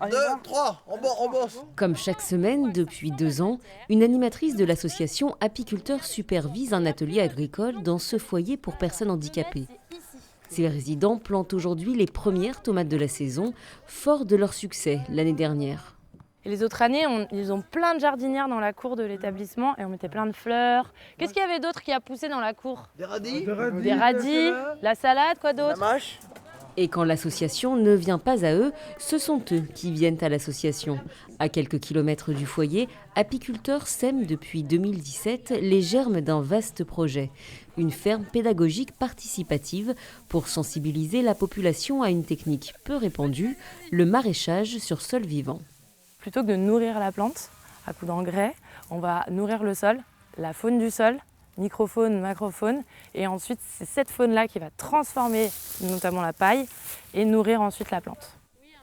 1, 2, 3, on bosse. Comme chaque semaine, depuis 2 ans, une animatrice de l'association Apiculteurs supervise un atelier agricole dans ce foyer pour personnes handicapées. Ces résidents plantent aujourd'hui les premières tomates de la saison, forts de leur succès l'année dernière. Et les autres années, ils ont plein de jardinières dans la cour de l'établissement et on mettait plein de fleurs. Qu'est-ce qu'il y avait d'autre qui a poussé dans la cour? Des radis. Des radis, la salade, quoi d'autre? La mâche. Et quand l'association ne vient pas à eux, ce sont eux qui viennent à l'association. À quelques kilomètres du foyer, Apiculteurs sèment depuis 2017 les germes d'un vaste projet. Une ferme pédagogique participative pour sensibiliser la population à une technique peu répandue, le maraîchage sur sol vivant. Plutôt que de nourrir la plante à coups d'engrais, on va nourrir le sol, la faune du sol, microfaune, macrofaune, et ensuite c'est cette faune-là qui va transformer notamment la paille et nourrir ensuite la plante.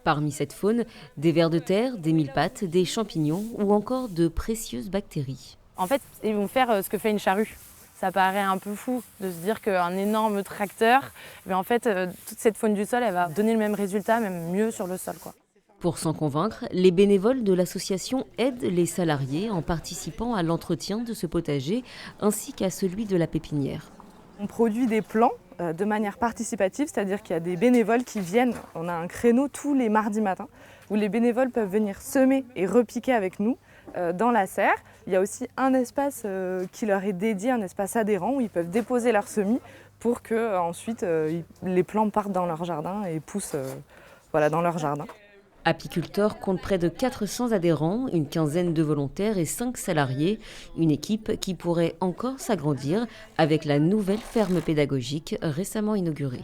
Parmi cette faune, des vers de terre, des millepattes, des champignons ou encore de précieuses bactéries. En fait, ils vont faire ce que fait une charrue. Ça paraît un peu fou de se dire qu'un énorme tracteur, mais en fait, toute cette faune du sol, elle va donner le même résultat, même mieux sur le sol, quoi. Pour s'en convaincre, les bénévoles de l'association aident les salariés en participant à l'entretien de ce potager ainsi qu'à celui de la pépinière. On produit des plants de manière participative, c'est-à-dire qu'il y a des bénévoles qui viennent. On a un créneau tous les mardis matins où les bénévoles peuvent venir semer et repiquer avec nous dans la serre. Il y a aussi un espace qui leur est dédié, un espace adhérent où ils peuvent déposer leurs semis pour que ensuite les plants partent dans leur jardin et poussent dans leur jardin. Apiculteurs compte près de 400 adhérents, une quinzaine de volontaires et 5 salariés. Une équipe qui pourrait encore s'agrandir avec la nouvelle ferme pédagogique récemment inaugurée.